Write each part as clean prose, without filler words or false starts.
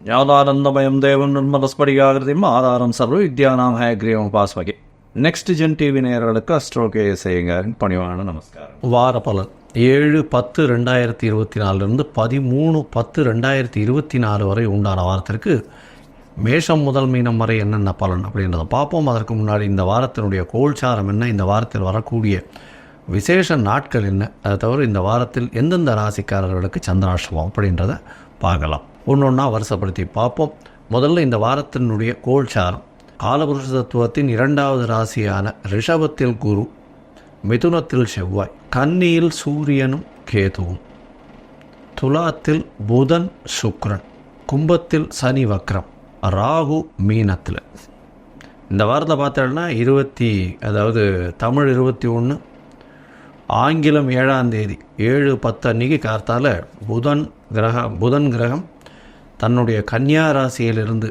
ஞானானந்தமயம் தேவன் நிர்மலஸ்படிகாகிருதியும் ஆதாரம் சர்வ வித்யானாம் ஹயக்ரீவம் உபாஸ்மகே. நெக்ஸ்ட் ஜென் டிவி நேயர்களுக்கு அஸ்ட்ரோகே செய்யுங்காரின் பணிவான நமஸ்காரம். வார பலன் 7/10/2024 13/10/2024 வரை உண்டான வாரத்திற்கு மேஷம் முதல் மீனம் வரை என்னென்ன பலன் அப்படின்றத பார்ப்போம். அதற்கு முன்னாடி இந்த வாரத்தினுடைய கோல்சாரம் என்ன, இந்த வாரத்தில் வரக்கூடிய விசேஷ நாட்கள் என்ன, அதை தவிர இந்த வாரத்தில் எந்தெந்த ராசிக்காரர்களுக்கு சந்திராஷ்டமம் அப்படின்றத பார்க்கலாம். ஒன்றொன்னா வருஷப்படுத்தி பார்ப்போம். முதல்ல இந்த வாரத்தினுடைய கோல்சாரம். காலபுருஷ தத்துவத்தின் 2வது ராசியான ரிஷபத்தில் குரு, மிதுனத்தில் செவ்வாய், கன்னியில் சூரியனும் கேதுவும், துலாத்தில் புதன் சுக்கிரன், கும்பத்தில் சனி வக்ரம், ராகு மீனத்தில். இந்த வாரத்தில் பார்த்தோம்னா தமிழ் 21, ஆங்கிலம் 7ஆம் தேதி 7/10 அன்றைக்கி கார்த்தால புதன் கிரகம் தன்னுடைய கன்னியா ராசியிலிருந்து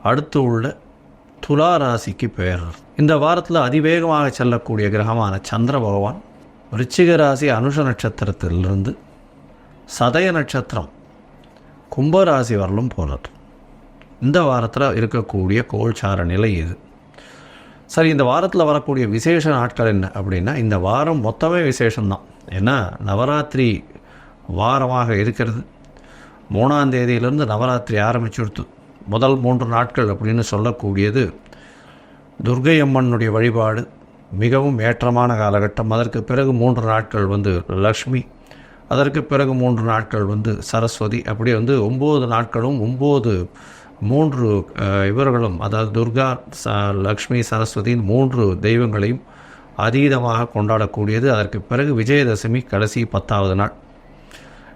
அடுத்து உள்ள துலா ராசிக்கு பெயர்றார். இந்த வாரத்தில் அதிவேகமாக செல்லக்கூடிய கிரகமான சந்திர பகவான் விருச்சிக ராசி அனுஷ நட்சத்திரத்திலிருந்து சதய நட்சத்திரம் கும்பராசி வரலும் போகிறார். இந்த வாரத்தில் இருக்கக்கூடிய கோல்சார நிலை இது. சரி, இந்த வாரத்தில் வரக்கூடிய விசேஷ நாட்கள் என்ன அப்படின்னா, இந்த வாரம் மொத்தமே விசேஷம்தான். ஏன்னா நவராத்திரி வாரமாக இருக்கிறது. 3ஆம் தேதியிலிருந்து நவராத்திரி ஆரம்பிச்சுடுத்து. முதல் 3 நாட்கள் அப்படின்னு சொல்லக்கூடியது துர்க்கை அம்மனுடைய வழிபாடு, மிகவும் ஏற்றமான காலகட்டம். அதற்கு பிறகு 3 நாட்கள் லக்ஷ்மி, அதற்கு பிறகு 3 நாட்கள் சரஸ்வதி. அப்படி 9 நாட்களும் 3 இவர்களும், அதாவது துர்கா, லக்ஷ்மி, சரஸ்வதியின் 3 தெய்வங்களையும் அதீதமாக கொண்டாடக்கூடியது. அதற்கு பிறகு விஜயதசமி கடைசி 10வது நாள்.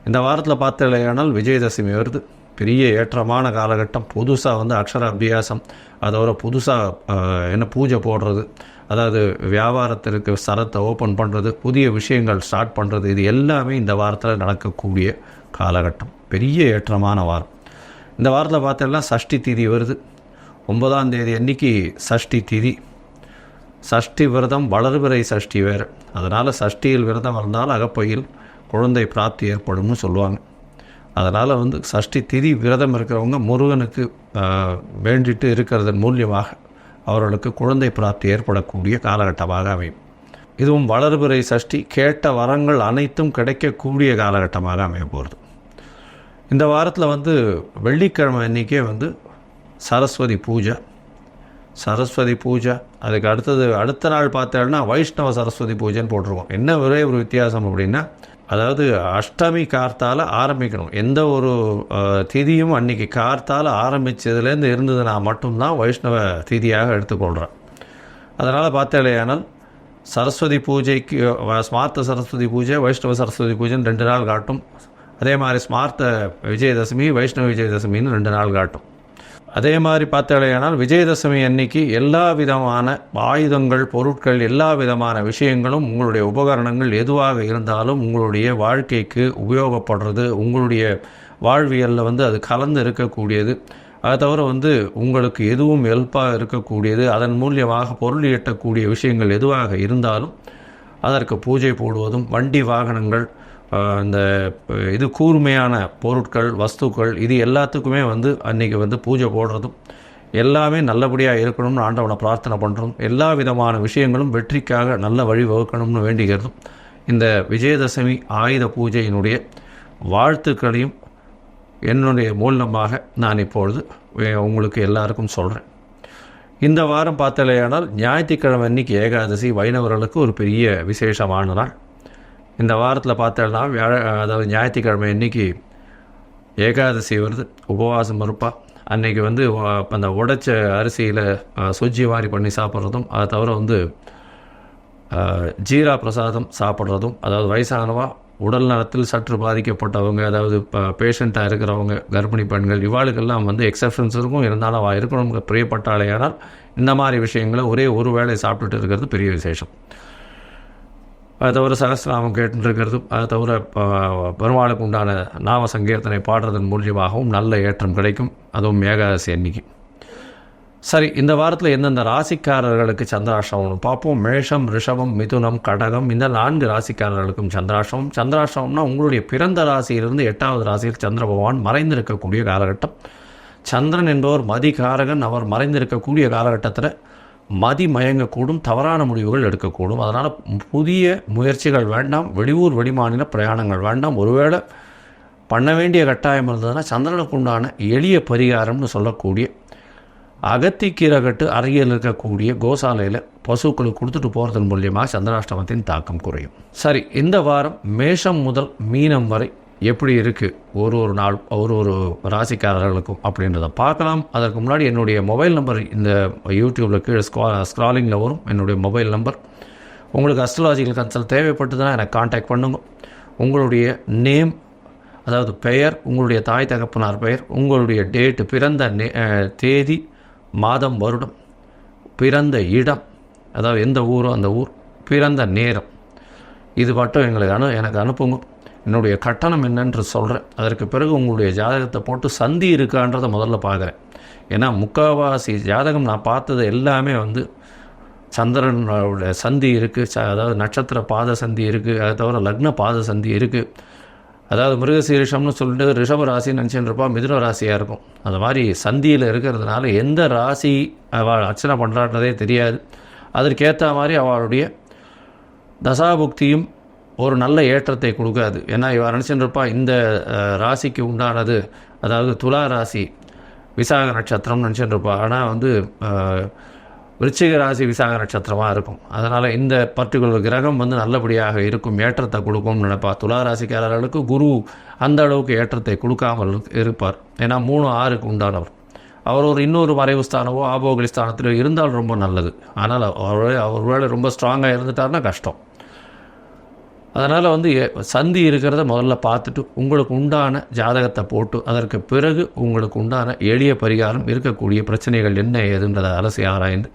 இந்த வாரத்தில் பார்த்தலையானால் விஜயதசமி வருது. பெரிய ஏற்றமான காலகட்டம். புதுசாக அக்ஷர அபியாசம், அதோட புதுசாக பூஜை போடுறது, அதாவது வியாபாரத்திற்கு சரத்தை ஓப்பன் பண்ணுறது, புதிய விஷயங்கள் ஸ்டார்ட் பண்ணுறது, இது எல்லாமே இந்த வாரத்தில் நடக்கக்கூடிய காலகட்டம். பெரிய ஏற்றமான வாரம். இந்த வாரத்தில் பார்த்தோம்னா சஷ்டி திதி வருது. 9ஆம் தேதி அன்றைக்கி சஷ்டி திதி. சஷ்டி விரதம் வளர்பிறை சஷ்டி வேறு. அதனால் சஷ்டியில் விரதம் இருந்தால் அகப்பையில் குழந்தை பிராப்தி ஏற்படும்னு சொல்லுவாங்க. அதனால் சஷ்டி திதி விரதம் இருக்கிறவங்க முருகனுக்கு வேண்டிட்டு இருக்கிறதன் மூலியமாக அவர்களுக்கு குழந்தை பிராப்தி ஏற்படக்கூடிய காலகட்டமாக அமையும். இதுவும் வளர்பிறை சஷ்டி, கேட்ட வரங்கள் அனைத்தும் கிடைக்கக்கூடிய காலகட்டமாக அமைய போகிறது. இந்த வாரத்தில் வெள்ளிக்கிழமை அன்றைக்கே சரஸ்வதி பூஜை. அதுக்கு அடுத்த நாள் பார்த்தோம்னா வைஷ்ணவ சரஸ்வதி பூஜைன்னு போட்டிருக்கோம். என்ன ஒரே ஒரு வித்தியாசம் அப்படின்னா, அதாவது அஷ்டமி கார்த்தால் ஆரம்பிக்கணும். எந்த ஒரு திதியும் அன்றைக்கி கார்த்தால் ஆரம்பித்ததுலேருந்து இருந்ததுன்னா மட்டும்தான் வைஷ்ணவ திதியாக எடுத்துக்கொள்கிறேன். அதனால் பார்த்தேலையானால் சரஸ்வதி பூஜைக்கு ஸ்மார்த்த சரஸ்வதி பூஜை, வைஷ்ணவ சரஸ்வதி பூஜைன்னு 2 நாள் காட்டும். அதே மாதிரி ஸ்மார்த்த விஜயதசமி, வைஷ்ணவ விஜயதசமின்னு 2 நாள் காட்டும். அதே மாதிரி பார்த்தேலையானால் விஜயதசமி அன்னைக்கு எல்லா விதமான ஆயுதங்கள், பொருட்கள், எல்லா விதமான விஷயங்களும், உங்களுடைய உபகரணங்கள் எதுவாக இருந்தாலும் உங்களுடைய வாழ்க்கைக்கு உபயோகப்படுறது, உங்களுடைய வாழ்வியலில் அது கலந்து இருக்கக்கூடியது. அதை தவிர உங்களுக்கு எதுவும் ஹெல்ப்பாக இருக்கக்கூடியது, அதன் மூலியமாக பொருள் ஈட்டக்கூடிய விஷயங்கள் எதுவாக இருந்தாலும் அதற்கு பூஜை போடுவதும், வண்டி வாகனங்கள், இந்த கூர்மையான பொருட்கள், வஸ்துக்கள், இது எல்லாத்துக்குமே அன்றைக்கி பூஜை போடுறதும், எல்லாமே நல்லபடியாக இருக்கணும்னு ஆண்டவனை பிரார்த்தனை பண்ணுறதும், எல்லா விதமான விஷயங்களும் வெற்றிக்காக நல்ல வழி வகுக்கணும்னு வேண்டிக்கிறதும், இந்த விஜயதசமி ஆயுத பூஜையினுடைய வாழ்த்துக்களையும் என்னுடைய மூலமாக நான் இப்பொழுது உங்களுக்கு எல்லாருக்கும் சொல்கிறேன். இந்த வாரம் பார்த்தலையானால் ஞாயிற்றுக்கிழமை அன்றைக்கி ஏகாதசி வைணவர்களுக்கு ஒரு பெரிய விசேஷமான நாள். இந்த வாரத்தில் பார்த்தோம்னா அதாவது ஞாயிற்றுக்கிழமை அன்றைக்கி ஏகாதசி வருது. உபவாசம் இருப்பா. அன்றைக்கி அந்த உடைச்ச அரிசியில் சுஜ்ஜி வாரி பண்ணி சாப்பிட்றதும், அதை தவிர ஜீரா பிரசாதம் சாப்பிட்றதும், அதாவது வயசானவா, உடல் நலத்தில் சற்று பாதிக்கப்பட்டவங்க, அதாவது பேஷண்ட்டாக இருக்கிறவங்க, கர்ப்பிணி பெண்கள், இவாளுக்கெல்லாம் எக்ஸப்ஷன்ஸ் இருக்கும். இருந்தாலும் அவள் இருக்கணும் பிரியப்பட்டாலேயானால் இந்த மாதிரி விஷயங்களை ஒரே ஒரு வேளை சாப்பிட்டுட்டு இருக்கிறது பெரிய விசேஷம். அதை தவிர சகஸ்ரநாமம் கேட்டுருக்கிறதும், அதை தவிர பெருமாளுக்கு உண்டான நாம சங்கீர்த்தனை பாடுறதன் மூலியமாகவும் நல்ல ஏற்றம் கிடைக்கும். அதுவும் ஏகாதசி அன்னைக்கு. சரி, இந்த வாரத்தில் எந்தெந்த ராசிக்காரர்களுக்கு சந்திராஷ்டமம் பார்ப்போம். மேஷம், ரிஷபம், மிதுனம், கடகம் இந்த 4 ராசிக்காரர்களுக்கும் சந்திராஷ்டமம். சந்திராஷ்டமம்னா உங்களுடைய பிறந்த ராசியிலிருந்து 8வது ராசியில் சந்திர பகவான் மறைந்திருக்கக்கூடிய காலகட்டம். சந்திரன் என்பவர் மதிகாரகன். அவர் மறைந்திருக்கக்கூடிய காலகட்டத்தில் மதி மயங்கக்கூடும், தவறான முடிவுகள் எடுக்கக்கூடும். அதனால் புதிய முயற்சிகள் வேண்டாம், வெளியூர் வெளிமாநில பிரயாணங்கள் வேண்டாம். ஒருவேளை பண்ண வேண்டிய கட்டாயம் இருந்ததுன்னா சந்திரனுக்கு உண்டான எளிய பரிகாரம்னு சொல்லக்கூடிய அகத்திக்கீரை கட்டு அருகில் இருக்கக்கூடிய கோசாலையில் பசுக்களுக்கு கொடுத்துட்டு போகிறதன் மூலியமாக சந்திராஷ்டமத்தின் தாக்கம் குறையும். சரி, இந்த வாரம் மேஷம் முதல் மீனம் வரை எப்படி இருக்குது ஒரு நாள் ஒரு ராசிக்காரர்களுக்கும் அப்படின்றத பார்க்கலாம். அதற்கு முன்னாடி என்னுடைய மொபைல் நம்பர் இந்த யூடியூப்பில் கீழே ஸ்க்ராலிங்கில் வரும். என்னுடைய மொபைல் நம்பர். உங்களுக்கு அஸ்ட்ராலஜிக்கல் கன்சல்ட் தேவைப்பட்டதுன்னா எனக்கு காண்டாக்ட் பண்ணுங்க. உங்களுடைய நேம், அதாவது பெயர், உங்களுடைய தாய் தகப்பனார் பெயர், உங்களுடைய டேட்டு, பிறந்த தேதி, மாதம், வருடம், பிறந்த இடம், அதாவது எந்த ஊரோ அந்த ஊர், பிறந்த நேரம், இது மட்டும் எனக்கு அனுப்புங்க. என்னுடைய கட்டணம் என்னென்று சொல்கிறேன். அதற்கு பிறகு உங்களுடைய ஜாதகத்தை போட்டு சந்தி இருக்கான்றதை முதல்ல பார்க்குறேன். ஏன்னா முக்கால்வாசி ஜாதகம் நான் பார்த்தது எல்லாமே சந்திரனோட சந்தி இருக்குது, அதாவது நட்சத்திர பாத சந்தி இருக்குது, அதை தவிர லக்ன பாத சந்தி இருக்குது. அதாவது மிருகசீரிஷம்னு சொல்லிட்டு ரிஷப ராசின்னு நினச்சின்னு இருப்பா, மிதுன ராசியாக இருக்கும். அந்த மாதிரி சந்தியில் இருக்கிறதுனால எந்த ராசி அவள் அர்ச்சனை பண்ணுறான்றதே தெரியாது. அதற்கேற்ற மாதிரி அவளுடைய தசாபுக்தியும் ஒரு நல்ல ஏற்றத்தை கொடுக்காது. ஏன்னா இவள் நினச்சின்னு இருப்பா இந்த ராசிக்கு உண்டானது, அதாவது துலா ராசி விசாக நட்சத்திரம்னு நினச்சின்னு இருப்பா. ஆனால் விருச்சிக ராசி விசாக நட்சத்திரமாக இருக்கும். அதனால் இந்த பர்டிகுலர் கிரகம் நல்லபடியாக இருக்கும், ஏற்றத்தை கொடுக்கும்னு நினைப்பா. துலா ராசிக்காரர்களுக்கு குரு அந்த அளவுக்கு ஏற்றத்தை கொடுக்காமல் இருப்பார். ஏன்னா 3, 6க்கு உண்டானவர். அவர் இன்னொரு மறைவு ஸ்தானமோ ஆபோகலி ஸ்தானத்திலோ இருந்தால் ரொம்ப நல்லது. ஆனால் அவர் வேலை ரொம்ப ஸ்ட்ராங்காக இருந்துட்டார்னா கஷ்டம். அதனால் சந்தி இருக்கிறத முதல்ல பார்த்துட்டு உங்களுக்கு உண்டான ஜாதகத்தை போட்டு அதற்கு பிறகு உங்களுக்கு உண்டான எளிய பரிகாரம், இருக்கக்கூடிய பிரச்சனைகள் என்ன ஏதுன்றதை அலசி ஆராய்ந்து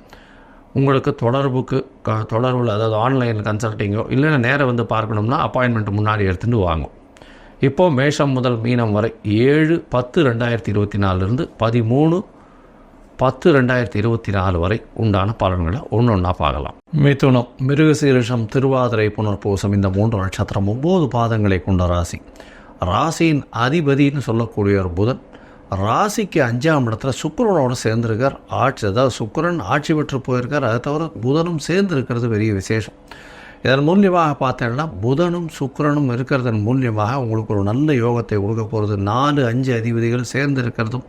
உங்களுக்கு தொடர்பில், அதாவது ஆன்லைன் கன்சல்ட்டிங்கோ இல்லைன்னா நேரம் பார்க்கணும்னா அப்பாயின்மெண்ட் முன்னாடி எடுத்துகிட்டு வாங்கும். இப்போது மேஷம் முதல் மீனம் வரை 7/10/2024 13/10/2024 வரை உண்டான பலன்களை ஒன்றா பார்க்கலாம். மிதுனம், மிருகசீரிஷம், திருவாதிரை, புனர்பூசம் இந்த 3 நட்சத்திரம் 9 பாதங்களை கொண்ட ராசி. ராசியின் அதிபதினு சொல்லக்கூடிய ஒரு புதன் ராசிக்கு 5ஆம் இடத்துல சுக்கிரனோடு சேர்ந்திருக்கார். அதாவது சுக்கிரன் ஆட்சி பெற்று போயிருக்கார். அதை தவிர புதனும் சேர்ந்து இருக்கிறது பெரிய விசேஷம். இதன் மூலியமாக பார்த்தேன்னா புதனும் சுக்கிரனும் இருக்கிறதன் மூலியமாக உங்களுக்கு ஒரு நல்ல யோகத்தை கொடுக்க போகிறது. 4, 5 அதிபதிகள் சேர்ந்து இருக்கிறதும்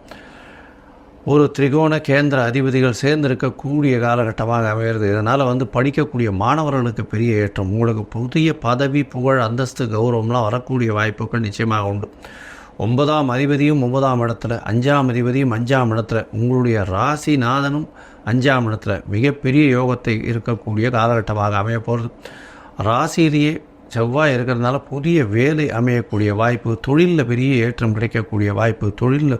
ஒரு திரிகோண கேந்திர அதிபதிகள் சேர்ந்திருக்கக்கூடிய காலகட்டமாக அமைகிறது. இதனால் படிக்கக்கூடிய மாணவர்களுக்கு பெரிய ஏற்றம், உங்களுக்கு புதிய பதவி, புகழ், அந்தஸ்து, கௌரவம்லாம் வரக்கூடிய வாய்ப்புகள் நிச்சயமாக உண்டு. 9ஆம் அதிபதியும் 9ஆம் இடத்துல, 5ஆம் அதிபதியும் 5ஆம் இடத்துல, உங்களுடைய ராசிநாதனும் 5ஆம் இடத்துல மிகப்பெரிய யோகத்தை இருக்கக்கூடிய காலகட்டமாக அமைய போகிறது. ராசியிலேயே செவ்வாய் இருக்கிறதுனால புதிய வேலை அமையக்கூடிய வாய்ப்பு, தொழிலில் பெரிய ஏற்றம் கிடைக்கக்கூடிய வாய்ப்பு, தொழிலில்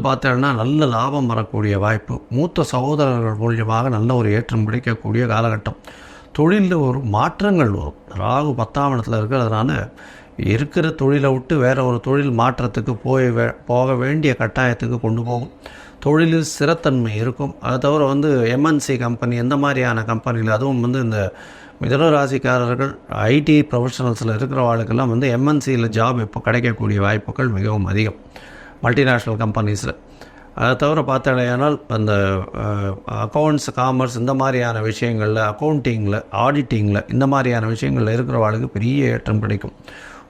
பார்த்தோன்னா நல்ல லாபம் வரக்கூடிய வாய்ப்பு, மூத்த சகோதரர்கள் மூலியமாக நல்ல ஒரு ஏற்றம் கிடைக்கக்கூடிய காலகட்டம், தொழிலில் ஒரு மாற்றங்கள் வரும். ராகு 10ஆம் இடத்துல இருக்கிறதுனால இருக்கிற தொழிலை விட்டு வேறு ஒரு தொழில் மாற்றத்துக்கு போக வேண்டிய கட்டாயத்துக்கு கொண்டு போகும். தொழிலில் ஸ்திரத்தன்மை இருக்கும். அதை தவிர எம்என்சி கம்பெனி எந்த மாதிரியான கம்பெனியில், அதுவும் இந்த மிதுன ராசிக்காரர்கள் ஐடி ப்ரொஃபஷனல்ஸில் இருக்கிறவாளுக்கெல்லாம் எம்என்சியில் ஜாப் இப்போ கிடைக்கக்கூடிய வாய்ப்புகள் மிகவும் அதிகம், மல்டிநேஷ்னல் கம்பெனிஸில். அதை தவிர பார்த்தாலேயானால் அந்த அக்கௌண்ட்ஸ், காமர்ஸ் இந்த மாதிரியான விஷயங்களில், அக்கௌண்டிங்கில், ஆடிட்டிங்கில் இந்த மாதிரியான விஷயங்களில் இருக்கிறவாளுக்கு பெரிய ஏற்றம் கிடைக்கும்.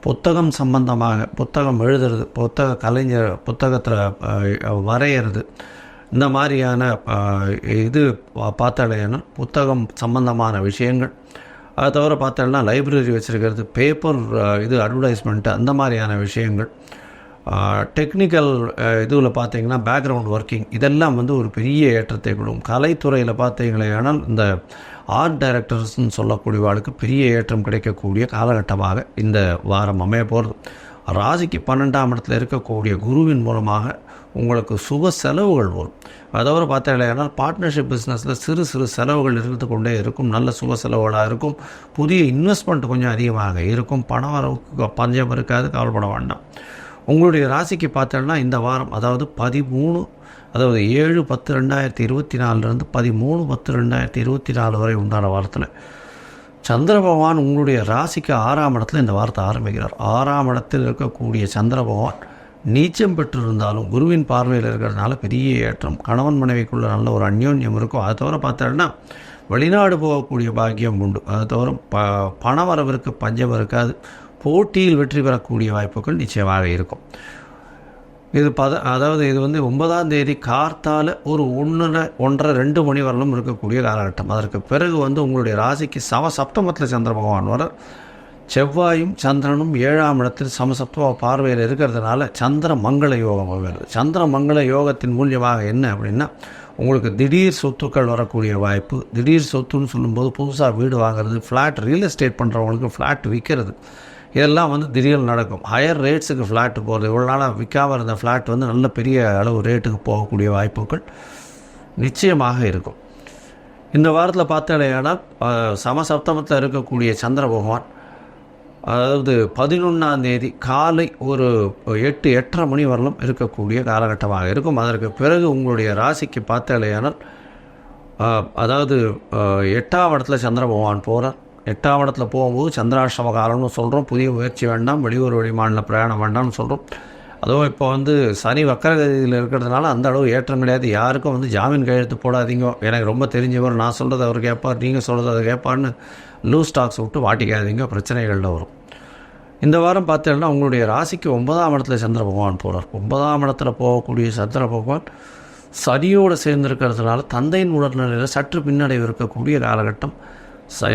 புத்தகம் சம்பந்தமாக, புத்தகம் எழுதுறது, புத்தக கலைஞர், புத்தகத்தில் வரைகிறது, இந்த மாதிரியான இது பார்த்தாலேயானால் புத்தகம் சம்பந்தமான விஷயங்கள். அதை தவிர பார்த்தோம்னா லைப்ரரி வச்சுருக்கிறது, பேப்பர் அட்வர்டைஸ்மெண்ட்டு அந்த மாதிரியான விஷயங்கள், டெக்னிக்கல் இதில் பார்த்தீங்கன்னா பேக்ரவுண்ட் ஒர்க்கிங், இதெல்லாம் ஒரு பெரிய ஏற்றத்தை கொடுக்கும். கலைத்துறையில் பார்த்தீங்களேனால் இந்த ஆர்ட் டைரக்டர்ஸ்ன்னு சொல்லக்கூடியவாளுக்கு பெரிய ஏற்றம் கிடைக்கக்கூடிய காலகட்டமாக இந்த வாரம் அமைய போகிறது. ராசிக்கு 12ஆம் இடத்துல இருக்கக்கூடிய குருவின் மூலமாக உங்களுக்கு சுப செலவுகள் வரும். அதாவது பார்த்தீங்கன்னா பார்ட்னர்ஷிப் பிஸ்னஸில் சிறு சிறு செலவுகள் இருந்து கொண்டே இருக்கும், நல்ல சுப செலவுகளாக இருக்கும். புதிய இன்வெஸ்ட்மெண்ட் கொஞ்சம் அதிகமாக இருக்கும், பண வரவுக்கு பஞ்சம் இருக்காது, கவலைப்பட வேண்டாம். உங்களுடைய ராசிக்கு பார்த்தோன்னா இந்த வாரம் அதாவது 7/10/2024 13/10/2024 வரை உண்டான வாரத்தில் சந்திர பகவான் உங்களுடைய ராசிக்கு 6ஆம் இடத்துல இந்த வாரத்தை ஆரம்பிக்கிறார். 6ஆம் இடத்தில் இருக்கக்கூடிய சந்திர பகவான் நீச்சம் பெற்றிருந்தாலும் குருவின் பார்வையில் இருக்கிறதுனால பெரிய ஏற்றம், கணவன் மனைவிக்குள்ள நல்ல ஒரு அந்யோன்யம் இருக்கும். அதை தவிர பார்த்தோன்னா வெளிநாடு போகக்கூடிய பாக்கியம் உண்டு. அதை தவிர பண வரவிற்கு பஞ்சம் இருக்காது. போட்டியில் வெற்றி பெறக்கூடிய வாய்ப்புகள் நிச்சயமாக இருக்கும். இது இது வந்து 9ஆம் தேதி கார்த்தால ஒரு 1:30-2 மணி வரலும் இருக்கக்கூடிய காலகட்டம். அதற்கு பிறகு வந்து உங்களுடைய ராசிக்கு சப்தமத்தில் சந்திர பகவான் வர, செவ்வாயும் சந்திரனும் 7ஆம் இடத்தில் சமசப்தம பார்வையில் இருக்கிறதுனால சந்திர மங்கள யோகம் வருது. சந்திர மங்கள யோகத்தின் மூலியமாக என்ன அப்படின்னா, உங்களுக்கு திடீர் சொத்துக்கள் வரக்கூடிய வாய்ப்பு. திடீர் சொத்துன்னு சொல்லும்போது புதுசாக வீடு வாங்குறது, ஃப்ளாட் ரியல் எஸ்டேட் பண்ணுறவங்களுக்கு ஃப்ளாட் விற்கிறது, இதெல்லாம் வந்து திடீர்னு நடக்கும். ஹையர் ரேட்ஸுக்கு ஃப்ளாட்டு போகிறது, இவ்வளோ நாளாக விற்காமல் இருந்த ஃப்ளாட் வந்து நல்ல பெரிய அளவு ரேட்டுக்கு போகக்கூடிய வாய்ப்புகள் நிச்சயமாக இருக்கும். இந்த வாரத்தில் பார்த்தாலேயானால் சமசப்தமத்தில் இருக்கக்கூடிய சந்திர பகவான் அதாவது 11ஆம் தேதி காலை ஒரு 8-8:30 மணி வரலும் இருக்கக்கூடிய காலகட்டமாக இருக்கும். அதற்கு பிறகு உங்களுடைய ராசிக்கு பார்த்தாலேயானால் அதாவது 8ஆம் இடத்துல சந்திர பகவான் போகிறார். 8ஆம் இடத்துல போகும்போது சந்திராஷ்டம காலம்னு சொல்கிறோம். புதிய முயற்சி வேண்டாம், வெளியூர் வெளிமாநில பிரயாணம் வேண்டாம்னு சொல்கிறோம். அதுவும் இப்போ வந்து சனி வக்கரகதியில் இருக்கிறதுனால அந்த அளவு ஏற்றம் கிடையாது. யாருக்கும் வந்து ஜாமீன் கையெழுத்து போடாதீங்க, எனக்கு ரொம்ப தெரிஞ்சவர், நான் சொல்கிறது அவர் கேட்பார், நீங்கள் சொல்கிறது அதை கேட்பார்னு லூஸ் ஸ்டாக்ஸ் விட்டு வாட்டிக்காதீங்க, பிரச்சனைகளில் வரும். இந்த வாரம் பார்த்தீங்கன்னா உங்களுடைய ராசிக்கு 9ஆம் இடத்துல சந்திர பகவான் போகிறார். 9ஆம் இடத்துல போகக்கூடிய சந்திர பகவான் சனியோடு சேர்ந்துருக்கிறதுனால தந்தையின் உடல்நிலையில் சற்று பின்னடைவு இருக்கக்கூடிய காலகட்டம்.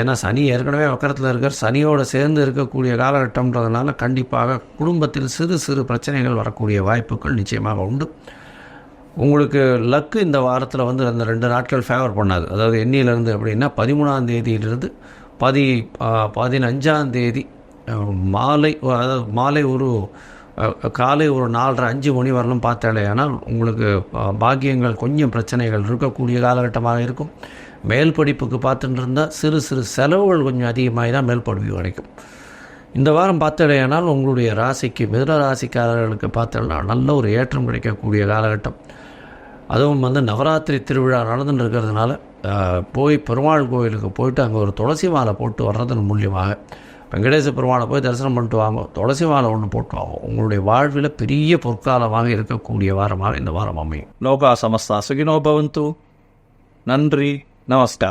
ஏன்னா சனி ஏற்கனவே வக்கரத்தில் இருக்கார், சனியோடு சேர்ந்து இருக்கக்கூடிய காலகட்டம்ன்றதுனால கண்டிப்பாக குடும்பத்தில் சிறு சிறு பிரச்சனைகள் வரக்கூடிய வாய்ப்புகள் நிச்சயமாக உண்டு. உங்களுக்கு லக்கு இந்த வாரத்தில் வந்து அந்த 2 நாட்கள் ஃபேவர் பண்ணாது. அதாவது எண்ணியிலேருந்து அப்படின்னா 13ஆம் தேதியிலிருந்து 15ஆம் தேதி மாலை ஒரு காலை ஒரு 4:30-5 மணி வரலும் பார்த்தாலே ஆனால் உங்களுக்கு பாக்கியங்கள் கொஞ்சம் பிரச்சனைகள் இருக்கக்கூடிய காலகட்டமாக இருக்கும். மேல் படிப்புக்கு பார்த்துட்டு இருந்தால் சிறு சிறு செலவுகள் கொஞ்சம் அதிகமாக தான் மேல் படிப்பு கிடைக்கும். இந்த வாரம் பார்த்தாலேயானால் உங்களுடைய ராசிக்கு மிதுன ராசிக்காரர்களுக்கு பார்த்தோம்னா நல்ல ஒரு ஏற்றம் கிடைக்கக்கூடிய காலகட்டம். அதுவும் வந்து நவராத்திரி திருவிழா நடந்துட்டு இருக்கிறதுனால போய் பெருமாள் கோயிலுக்கு போயிட்டு அங்கே ஒரு துளசி மாலை போட்டு வர்றதன் மூலியமாக வெங்கடேச பெருமாளை போய் தரிசனம் பண்ணிட்டு வாங்க, துளசி மாலை ஒன்று போட்டு வாங்க. உங்களுடைய வாழ்வில் பெரிய பொற்காலமாக இருக்கக்கூடிய வாரமாக இந்த வாரம் அமையும். லோகா சமஸ்தா சுகினோ பவந்து. நன்றி, நமஸ்கார்.